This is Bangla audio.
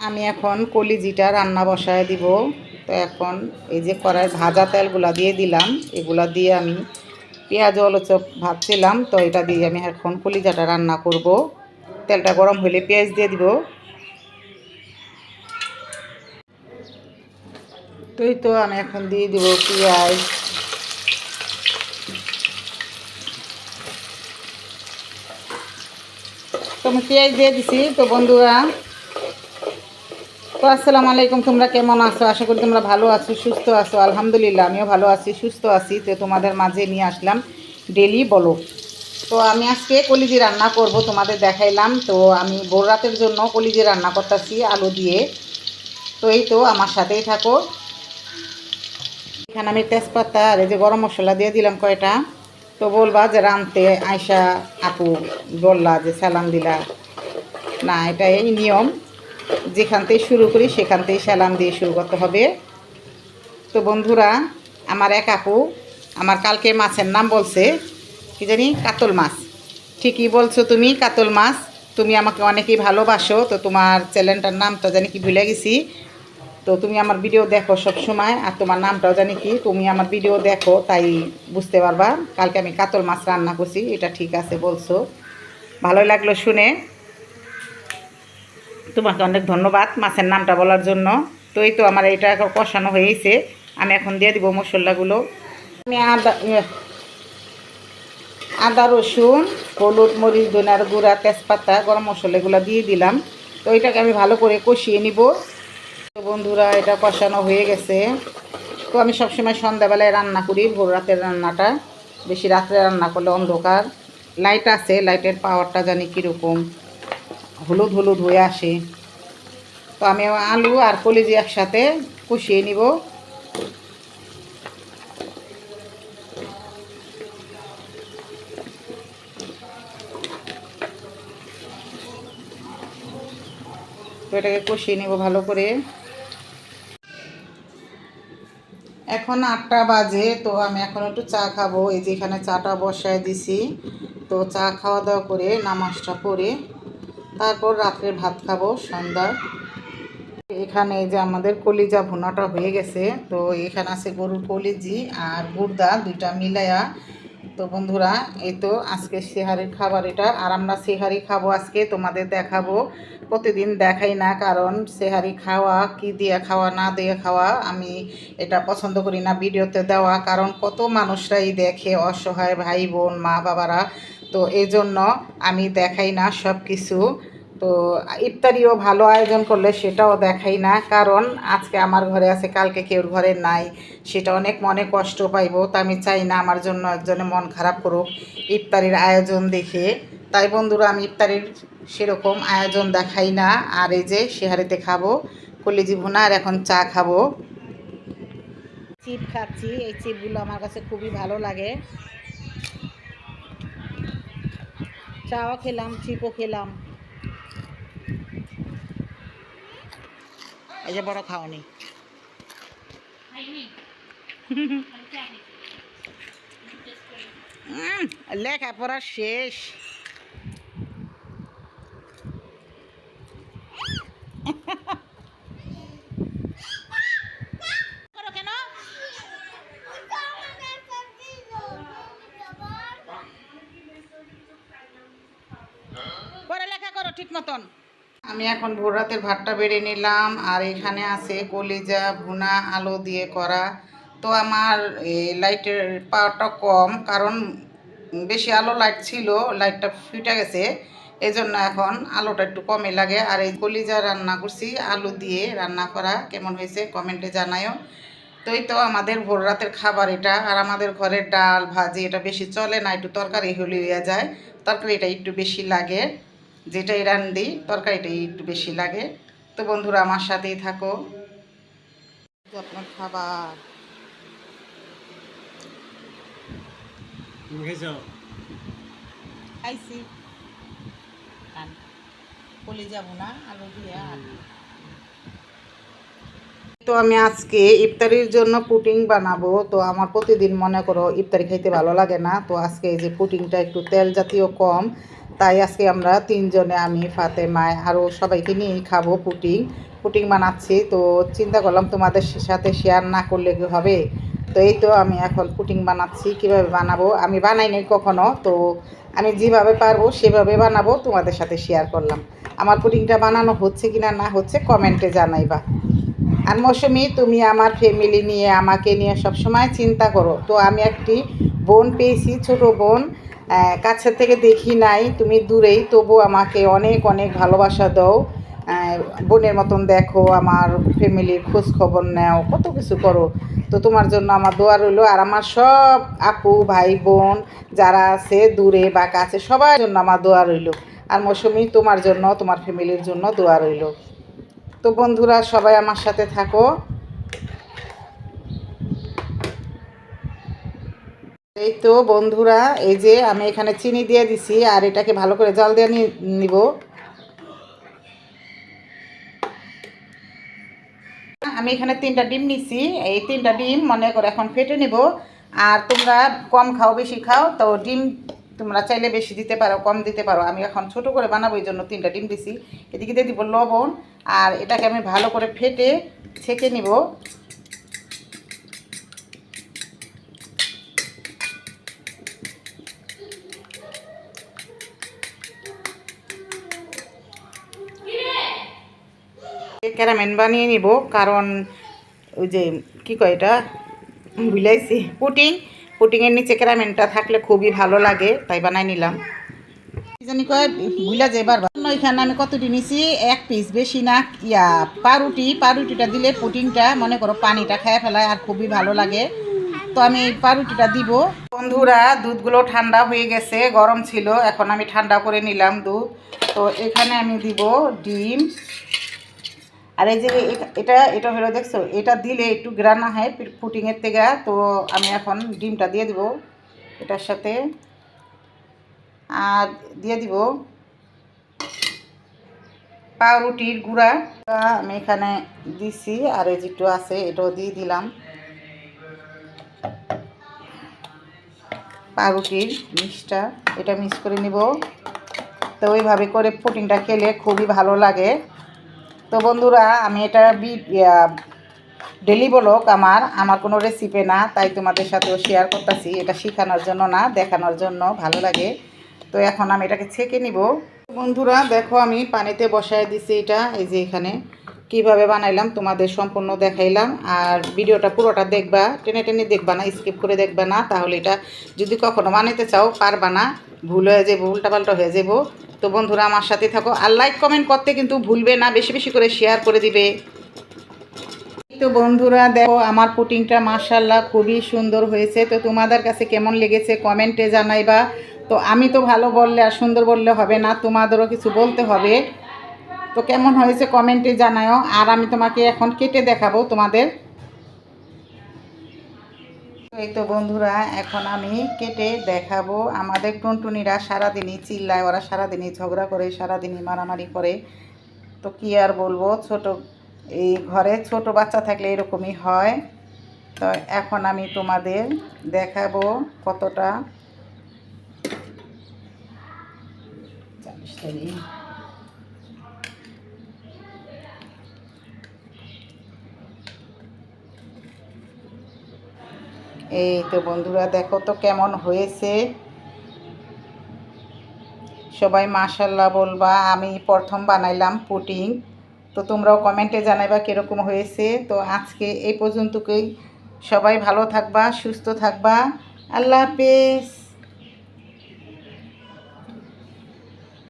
আমি এখন কলিজিটা রান্না বসায় দিব। তো এখন এই যে কড়াই ভাজা তেলগুলা দিয়ে দিলাম, এগুলা দিয়ে আমি পেঁয়াজ আলু চপ ভাজছিলাম। তো এটা দিয়ে আমি এখন কলিজাটা রান্না করব। তেলটা গরম হলে পেঁয়াজ দিয়ে দিব। তো এই তো আমি এখন দিয়ে দিব পেঁয়াজ। তো আমি পেঁয়াজ দিয়ে দিছি। তো বন্ধুরা, তো আসসালামু আলাইকুম, তোমরা কেমন আছো? আশা করি তোমরা ভালো আছো, সুস্থ আছো। আলহামদুলিল্লাহ আমিও ভালো আছি, সুস্থ আছি। তো তোমাদের মাঝে নিয়ে আসলাম ডেলি বলো। তো আমি আজকে কলিজি রান্না করব, তোমাদের দেখাইলাম। তো আমি ভোর রাতের জন্য কলিজি রান্না করতেছি আলু দিয়ে। তো এই তো আমার সাথেই থাকো। এখানে আমি তেজপাতা আর এই যে গরম মশলা দিয়ে দিলাম কয়টা। তো বলবা যে রানতে আয়সা আপু বললা যে সালাম দিলা, না এটা এই নিয়ম, যেখান থেকে শুরু করি সেখান থেকে সালাম দিয়ে শুরু করতে হবে। তো বন্ধুরা, আমার এক আপু আমার কালকে মাছের নাম বলছে, কি জানি কাতল মাছ। ঠিকই বলছো তুমি, কাতল মাছ। তুমি আমাকে অনেকেই ভালোবাসো। তো তোমার চ্যানেলটার নামটা জানি কি ভুলে গেছি। তো তুমি আমার ভিডিও দেখো সব সময়, আর তোমার নামটাও জানি কি। তুমি আমার ভিডিও দেখো, তাই বুঝতে পারবা। কালকে আমি কাতল মাছ রান্না করছি, এটা ঠিক আছে বলছো, ভালোই লাগলো শুনে। তোমাকে অনেক ধন্যবাদ মাছের নামটা বলার জন্য। তো এই তো আমার এটা কষানো হয়েছে। আমি এখন দিয়ে দিব মশলাগুলো। আমি আদা রসুন হলুদ মরিচ ধনিয়ার গুঁড়া তেজপাতা গরম মশলা এগুলো দিয়ে দিলাম। তো এটাকে আমি ভালো করে কষিয়ে নিব। তো বন্ধুরা, এটা কষানো হয়ে গেছে। তো আমি সবসময় সন্ধ্যাবেলায় রান্না করি, ভোর রাতের রান্নাটা। বেশি রাত্রে রান্না করলে অন্ধকার, লাইট আছে, লাইটের পাওয়ারটা জানি কীরকম হলুদ হলুদ হয়ে আসে। তো আমি আলু আর কলিজি একসাথে কষিয়ে নিব। তো এটাকে কষিয়ে নিব ভালো করে। এখন 8টা বাজে। তো আমি এখন একটু চা খাবো। এই যে এখানে চাটা বসায় দিছি। তো চা খাওয়া দাওয়া করে নামাজটা পড়ে তারপর রাত্রে ভাত খাবো সন্ধ্যার। এখানে এই যে আমাদের কলিজা ভুনাটা হয়ে গেছে। তো এখানে আছে গরুর কলিজি আর গুর্দা দুইটা মিলাইয়া। তো বন্ধুরা, এই তো আজকে সেহারির খাবার এটা। আর আমরা সেহারি খাবো আজকে, তোমাদের দেখাবো। প্রতিদিন দেখাই না, কারণ সেহারি খাওয়া কি দিয়ে খাওয়া না দিয়ে খাওয়া আমি এটা পছন্দ করি না ভিডিওতে দেওয়া। কারণ কত মানুষরাই দেখে, অসহায় ভাই বোন মা বাবারা। তো এই জন্য আমি দেখাই না সব কিছু। তো ইফতারিও ভালো আয়োজন করলে সেটাও দেখাই না, কারণ আজকে আমার ঘরে আছে, কালকে কেউর ঘরে নাই, সেটা অনেক মনে কষ্ট পাইব। তা আমি চাই না আমার জন্য একজনে মন খারাপ করুক ইফতারির আয়োজন দেখে। তাই বন্ধুরা, আমি ইফতারির সেরকম আয়োজন দেখাই না। আর এই যে সেহারিতে খাবো কলিজি ভুনা, আর এখন চা খাবো। চিপ খাচ্ছি, এই চিপগুলো আমার কাছে খুবই ভালো লাগে। চাও খেলাম, চিপও খেলাম। এই যে বড় খাওনি লেখাপড়া শেষ। কেন পড়ালেখা করো ঠিক মতন। আমি এখন ভোর রাতের ভাতটা বেড়ে নিলাম। আর এখানে আছে কলিজা ভুনা আলু দিয়ে করা। তো আমার লাইটের পাওয়ারটা কম, কারণ বেশি আলো লাইট ছিল, লাইটটা ফুটে গেছে। এই জন্য এখন আলোটা একটু কমই লাগে। আর এই কলিজা রান্না করছি আলু দিয়ে রান্না করা, কেমন হয়েছে কমেন্টে জানায়ও। তো এই তো আমাদের ভোর রাতের খাবার এটা। আর আমাদের ঘরের ডাল ভাজি এটা বেশি চলে না, একটু তরকারি হলে হয়ে যায়। তরকারিটা একটু বেশি লাগে, যেটাই রান্ধি তরকারিটাই একটু বেশি লাগে। তো বন্ধুরা, আমার সাথেই থাকো। আপনার খাবার খাইছি, বলে যাবো না আলু দিয়ে। তো আমি আজকে ইফতারির জন্য পুডিং বানাবো। তো আমার প্রতিদিন মনে করো ইফতারি খাইতে ভালো লাগে না। তো আজকে এই যে পুডিংটা একটু তেল জাতীয় কম, তাই আজকে আমরা তিনজনে, আমি ফাতেমায় আরও সবাইকে নিয়েই খাবো পুটিং। পুটিং বানাচ্ছি, তো চিন্তা করলাম তোমাদের সাথে শেয়ার না করলে কি হবে। তো এই তো আমি এখন পুটিং বানাচ্ছি। কিভাবে বানাবো আমি বানাই নাই কখনো, তো আমি যেভাবে পারবো সেভাবে বানাবো, তোমাদের সাথে শেয়ার করলাম। আমার পুটিংটা বানানো হচ্ছে কি না না হচ্ছে কমেন্টে জানাইবা। আর মৌসুমি, তুমি আমার ফ্যামিলি নিয়ে, আমাকে নিয়ে সবসময় চিন্তা করো। তো আমি একটি বোন পেয়েছি, ছোট বোন, কাছের থেকে দেখি নাই, তুমি দূরেই, তবু আমাকে অনেক অনেক ভালোবাসা দাও। বোনের মতন দেখো, আমার ফ্যামিলির খোঁজ খবর নেও, কত কিছু করো। তো তোমার জন্য আমার দোয়া রইলো। আর আমার সব আপু ভাই বোন যারা আছে দূরে বা কাছে, সবার জন্য আমার দোয়া রইলো। আর মৌসুমি, তোমার জন্য, তোমার ফ্যামিলির জন্য দোয়া রইলো। তো বন্ধুরা, সবাই আমার সাথে থাকো। এই তো বন্ধুরা, এই যে আমি এখানে চিনি দিয়ে দিছি, আর এটাকে ভালো করে জল দিয়ে নিব। আমি এখানে 3টা ডিম নিছি। এই 3টা ডিম মনে করে এখন ফেটে নিব। আর তোমরা কম খাও বেশি খাও, তো ডিম তোমরা চাইলে বেশি দিতে পারো, কম দিতে পারো। আমি এখন ছোট করে বানাবো, এই জন্য 3টা ডিম দিছি। এদিকে দিয়ে দিব লবণ, আর এটাকে আমি ভালো করে ফেটে ছেঁকে নিব। ক্যারামেল বানিয়ে নিব, কারণ ওই যে কী কয় এটা ভুলাইছি, পুটিংয়ের নিচে ক্যারামেলটা থাকলে খুবই ভালো লাগে, তাই বানাই নিলাম। জানি কয় ভুলা যায় বারবার। এখানে আমি কতটি নিছি, 1 পিস, বেশি না। পাউরুটিটা দিলে পুটিংটা মনে করো পানিটা খেয়ে ফেলায় আর খুবই ভালো লাগে। তো আমি এই পাউরুটিটা দিব। বন্ধুরা, দুধগুলো ঠান্ডা হয়ে গেছে, গরম ছিল, এখন আমি ঠান্ডা করে নিলাম দুধ। তো এখানে আমি দিব ডিম। আর এই যে এটা এটা হলো, দেখছো, এটা দিলে একটু গ্রানা হয় পুটিংয়ের থেকে। তো আমি এখন ডিমটা দিয়ে দিব এটার সাথে, আর দিয়ে দিব পাউরুটির গুঁড়া। আমি এখানে দিছি, আর এই যেটু আছে এটাও দিয়ে দিলাম। পাউরুটির মিক্সটা এটা মিক্স করে নিব। তো ওইভাবে করে পুটিংটা খেলে খুবই ভালো লাগে। তো বন্ধুরা, আমি এটা ডেলি ব্লগ, আমার কোনো রেসিপি না, তাই তোমাদের সাথেও শেয়ার করতেছি। এটা শেখানোর জন্য না, দেখানোর জন্য, ভালো লাগে। তো এখন আমি এটাকে ছেঁকে নিব। বন্ধুরা দেখো, আমি পানিতে বসায় দিছি এটা। এই যে এখানে কিভাবে বানাইলাম তোমাদের সম্পূর্ণ দেখাইলাম। আর ভিডিওটা পুরোটা দেখবা, টেনে টেনে দেখবা না, স্কিপ করে দেখবা না, তাহলে এটা যদি কখনো বানাইতে চাও পারবা না, ভুল হয়ে যাবো, উল্টাপাল্টা হয়ে যাবো। তো বন্ধুরা, আমার সাথে থাকো, আর লাইক কমেন্ট করতে কিন্তু ভুলবে না, বেশি বেশি করে শেয়ার করে দিবে। তো বন্ধুরা দেখো, আমার পুটিংটা মাশাআল্লাহ খুবই সুন্দর হয়েছে। তো তোমাদের কাছে কেমন লেগেছে কমেন্টে জানাইবা। তো আমি তো ভালো বললে আর সুন্দর বললে হবে না, তোমাদেরও কিছু বলতে হবে। তো কেমন হয়েছে কমেন্টে জানাও। আর আমি তোমাকে এখন কেটে দেখাবো তোমাদের। এই তো বন্ধুরা, এখন আমি কেটে দেখাবো। আমাদের টুনটুনিরা সারাদিনই চিল্লায়, ওরা সারাদিনই ঝগড়া করে, সারাদিনই মারামারি করে। তো কি আর বলবো, এই ঘরে ছোট বাচ্চা থাকলে এরকমই হয়। তো এখন আমি তোমাদের দেখাবো কতটা এই তো বন্ধুরা দেখো তো কেমন হয়েছে। সবাই মাশাআল্লাহ বলবা। আমি প্রথম বানাইলাম পুটিং, তো তোমরাও কমেন্টে জানাইবা কীরকম হয়েছে। তো আজকে এই পর্যন্তই। সবাই ভালো থাকবা, সুস্থ থাকবা। আল্লাহ হাফেজ।